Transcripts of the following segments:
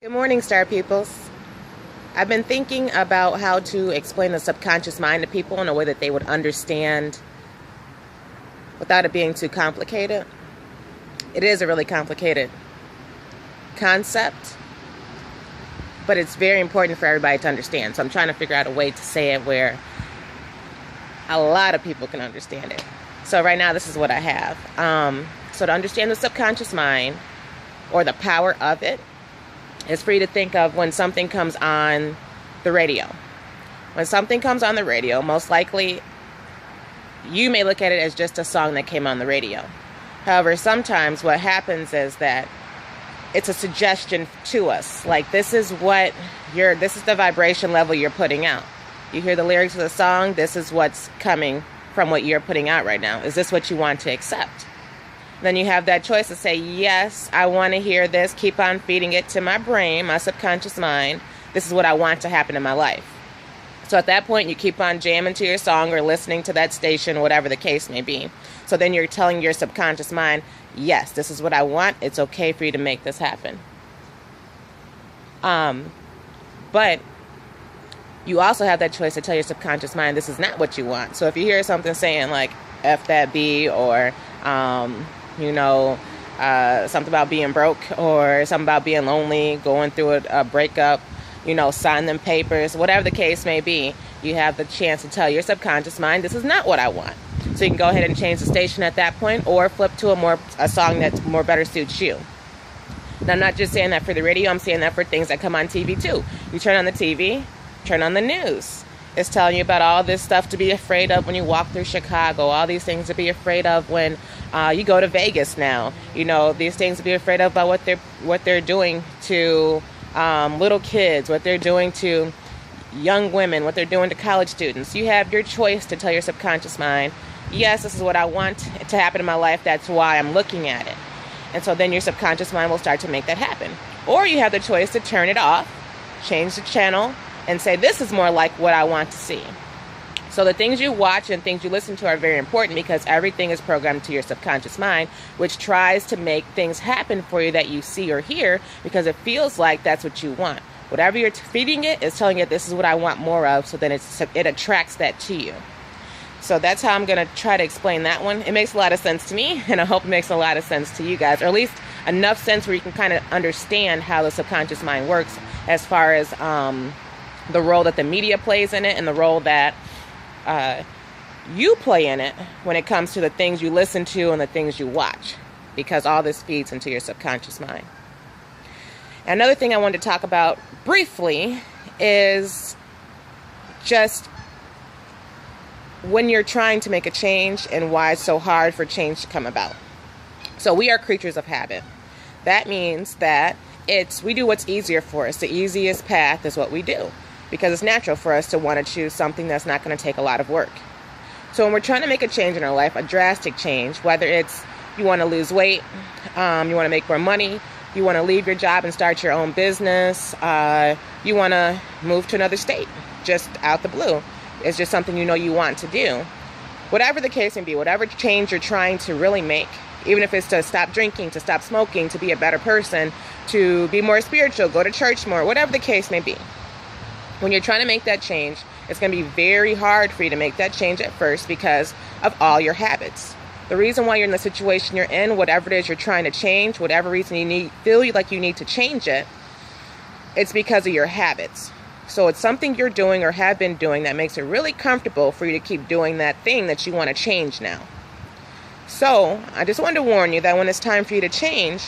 Good morning, Star Pupils. I've been thinking about how to explain the subconscious mind to people in a way that they would understand without it being too complicated. It is a really complicated concept, but it's very important for everybody to understand. So I'm trying to figure out a way to say it where a lot of people can understand it. So right now, this is what I have. So to understand the subconscious mind, or the power of it, is for you to think of when something comes on the radio. When something comes on the radio, most likely you may look at it as just a song that came on the radio. However, sometimes what happens is that it's a suggestion to us. Like, this is the vibration level you're putting out. You hear the lyrics of the song, this is what's coming from what you're putting out right now. Is this what you want to accept? Then you have that choice to say, yes, I want to hear this. Keep on feeding it to my brain, my subconscious mind. This is what I want to happen in my life. So at that point, you keep on jamming to your song or listening to that station, whatever the case may be. So then you're telling your subconscious mind, yes, this is what I want. It's okay for you to make this happen. But you also have that choice to tell your subconscious mind this is not what you want. So if you hear something saying like, F that B, or something about being broke, or something about being lonely, going through a breakup, sign them papers, whatever the case may be, you have the chance to tell your subconscious mind, this is not what I want. So you can go ahead and change the station at that point, or flip to a song that's more better suits you. Now, I'm not just saying that for the radio, I'm saying that for things that come on TV too. You turn on the TV, turn on the news. It's telling you about all this stuff to be afraid of when you walk through Chicago, all these things to be afraid of when you go to Vegas now. These things to be afraid of about what they're doing to little kids, what they're doing to young women, what they're doing to college students. You have your choice to tell your subconscious mind, yes, this is what I want to happen in my life. That's why I'm looking at it. And so then your subconscious mind will start to make that happen. Or you have the choice to turn it off, change the channel, and say, this is more like what I want to see. So the things you watch and things you listen to are very important, because everything is programmed to your subconscious mind, which tries to make things happen for you that you see or hear, because it feels like that's what you want. Whatever you're feeding it is telling it, this is what I want more of, so then it attracts that to you. So that's how I'm going to try to explain that one. It makes a lot of sense to me, and I hope it makes a lot of sense to you guys, or at least enough sense where you can kind of understand how the subconscious mind works, as far as the role that the media plays in it, and the role that you play in it when it comes to the things you listen to and the things you watch, because all this feeds into your subconscious mind. Another thing I wanted to talk about briefly is just when you're trying to make a change and why it's so hard for change to come about. So we are creatures of habit. That means that we do what's easier for us. The easiest path is what we do, because it's natural for us to want to choose something that's not going to take a lot of work. So when we're trying to make a change in our life, a drastic change, whether it's you want to lose weight, you want to make more money, you want to leave your job and start your own business, you want to move to another state, just out the blue. It's just something you want to do. Whatever the case may be, whatever change you're trying to really make, even if it's to stop drinking, to stop smoking, to be a better person, to be more spiritual, go to church more, whatever the case may be. When you're trying to make that change, it's going to be very hard for you to make that change at first, because of all your habits. The reason why you're in the situation you're in, whatever it is you're trying to change, whatever reason you feel like you need to change it, it's because of your habits. So it's something you're doing or have been doing that makes it really comfortable for you to keep doing that thing that you want to change now. So I just wanted to warn you that when it's time for you to change,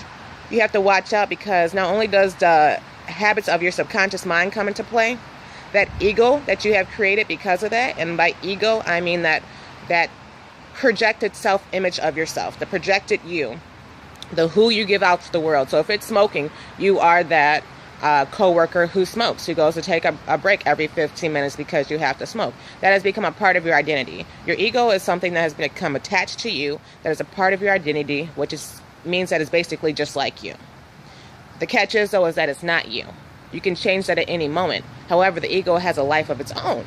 you have to watch out, because not only does the habits of your subconscious mind come into play, that ego that you have created because of that, and by ego I mean that projected self-image of yourself, the projected you, the who you give out to the world. So if it's smoking, you are that coworker who smokes, who goes to take a break every 15 minutes because you have to smoke. That has become a part of your identity. Your ego is something that has become attached to you, that is a part of your identity, which means that it's basically just like you. The catch is, though, is that it's not you. You can change that at any moment. However, the ego has a life of its own.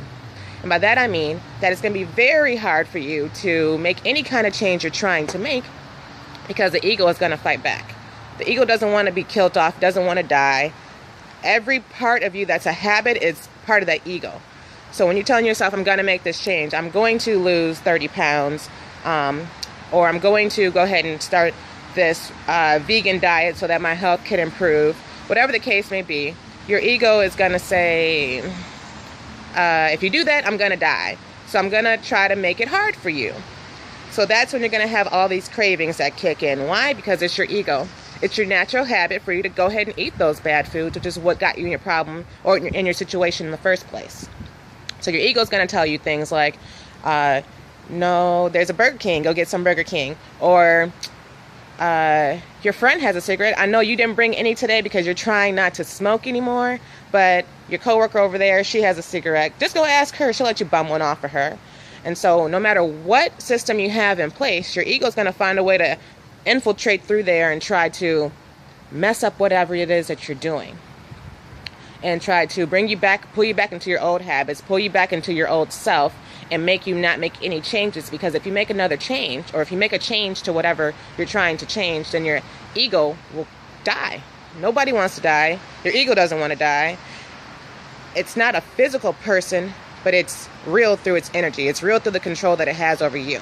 And by that I mean that it's going to be very hard for you to make any kind of change you're trying to make, because the ego is going to fight back. The ego doesn't want to be killed off, doesn't want to die. Every part of you that's a habit is part of that ego. So when you're telling yourself, I'm going to make this change, I'm going to lose 30 pounds, or I'm going to go ahead and start this vegan diet so that my health can improve, whatever the case may be, your ego is going to say, if you do that, I'm going to die. So I'm going to try to make it hard for you. So that's when you're going to have all these cravings that kick in. Why? Because it's your ego. It's your natural habit for you to go ahead and eat those bad foods, which is what got you in your problem or in your situation in the first place. So your ego is going to tell you things like, no, there's a Burger King, go get some Burger King. Or your friend has a cigarette. I know you didn't bring any today because you're trying not to smoke anymore, but your coworker over there, she has a cigarette. Just go ask her. She'll let you bum one off for her. And so no matter what system you have in place, your ego is going to find a way to infiltrate through there and try to mess up whatever it is that you're doing. And try to bring you back, pull you back into your old habits, pull you back into your old self, and make you not make any changes. Because if you make another change, or if you make a change to whatever you're trying to change, then your ego will die. Nobody wants to die. Your ego doesn't want to die. It's not a physical person, but it's real through its energy. It's real through the control that it has over you.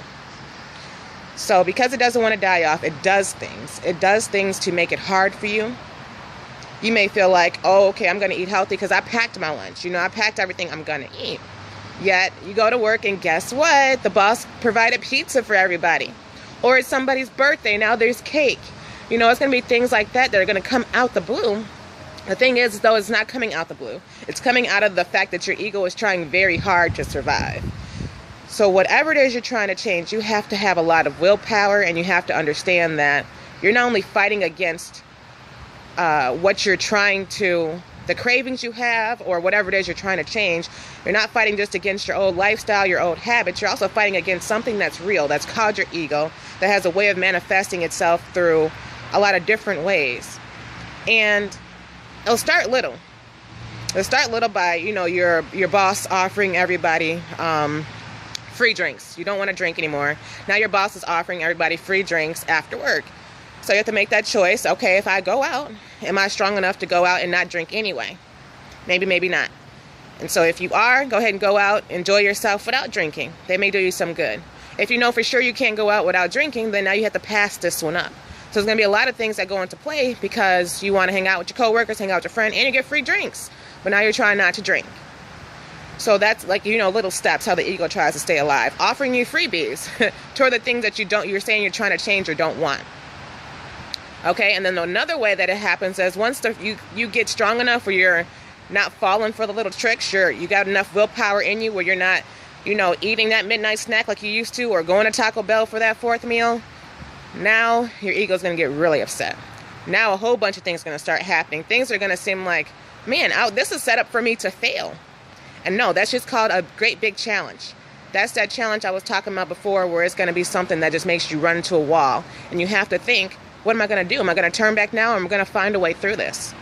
So because it doesn't want to die off, it does things. It does things to make it hard for you. You may feel like, oh, okay, I'm going to eat healthy because I packed my lunch. I packed everything I'm going to eat. Yet you go to work and guess what? The boss provided pizza for everybody. Or it's somebody's birthday. Now there's cake. It's going to be things like that that are going to come out the blue. The thing is, though, it's not coming out the blue. It's coming out of the fact that your ego is trying very hard to survive. So whatever it is you're trying to change, you have to have a lot of willpower, and you have to understand that you're not only fighting against what you're trying to, the cravings you have, or whatever it is you're trying to change. You're not fighting just against your old lifestyle, your old habits. You're also fighting against something that's real, that's called your ego, that has a way of manifesting itself through a lot of different ways. And it'll start little. It'll start little by, your boss offering everybody free drinks. You don't want to drink anymore. Now your boss is offering everybody free drinks after work. So you have to make that choice. Okay, if I go out, am I strong enough to go out and not drink anyway? Maybe, maybe not. And so if you are, go ahead and go out, enjoy yourself without drinking. They may do you some good. If you know for sure you can't go out without drinking, then now you have to pass this one up. So there's going to be a lot of things that go into play because you want to hang out with your coworkers, hang out with your friend, and you get free drinks. But now you're trying not to drink. So that's like, little steps, how the ego tries to stay alive. Offering you freebies toward the things that you're saying you're trying to change or don't want. Okay, and then another way that it happens is once you get strong enough where you're not falling for the little tricks, you got enough willpower in you where you're not, eating that midnight snack like you used to, or going to Taco Bell for that fourth meal. Now your ego's going to get really upset. Now a whole bunch of things are going to start happening. Things are going to seem like, man, this is set up for me to fail. And no, that's just called a great big challenge. That's that challenge I was talking about before, where it's going to be something that just makes you run into a wall. And you have to think, what am I going to do? Am I going to turn back now, or am I going to find a way through this?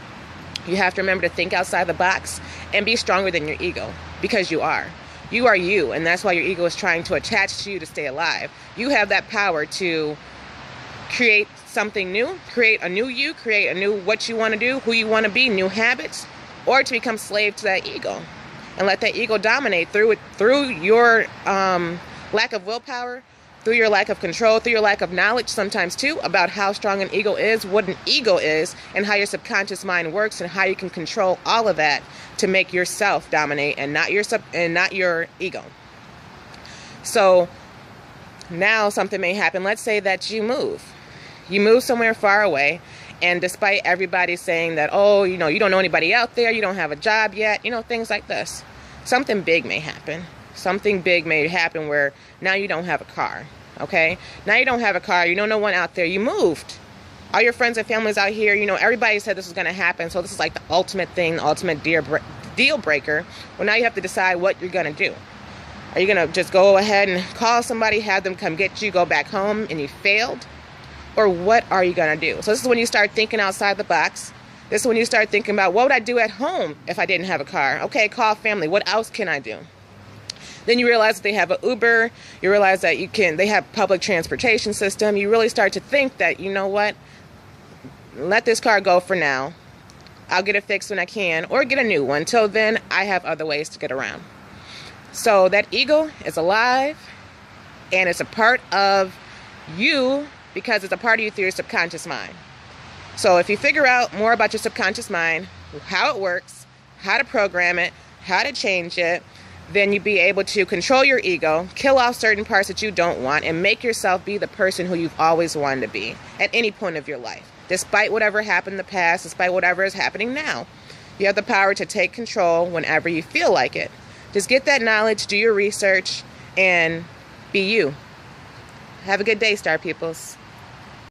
You have to remember to think outside the box and be stronger than your ego, because you are. You are you, and that's why your ego is trying to attach to you to stay alive. You have that power to create something new, create a new you, create a new what you want to do, who you want to be, new habits, or to become slave to that ego and let that ego dominate through your lack of willpower, through your lack of control, through your lack of knowledge sometimes too about how strong an ego is, what an ego is, and how your subconscious mind works, and how you can control all of that to make yourself dominate and not your ego. So now something may happen. Let's say that you move somewhere far away, and despite everybody saying that, oh, you don't know anybody out there, you don't have a job yet, things like this, something big may happen. Something big may happen where now you don't have a car, okay? Now you don't have a car, you know no one out there, you moved. All your friends and families out here, everybody said this was going to happen, so this is like the ultimate thing, the ultimate deal breaker. Well, now you have to decide what you're going to do. Are you going to just go ahead and call somebody, have them come get you, go back home, and you failed? Or what are you going to do? So this is when you start thinking outside the box. This is when you start thinking about, what would I do at home if I didn't have a car? Okay, call family. What else can I do? Then you realize that they have an Uber. You realize that they have public transportation system. You really start to think that, what? Let this car go for now. I'll get it fixed when I can, or get a new one. Till then, I have other ways to get around. So that ego is alive, and it's a part of you because it's a part of you through your subconscious mind. So if you figure out more about your subconscious mind, how it works, how to program it, how to change it, then you'll be able to control your ego, kill off certain parts that you don't want, and make yourself be the person who you've always wanted to be at any point of your life. Despite whatever happened in the past, despite whatever is happening now, you have the power to take control whenever you feel like it. Just get that knowledge, do your research, and be you. Have a good day, Star Peoples.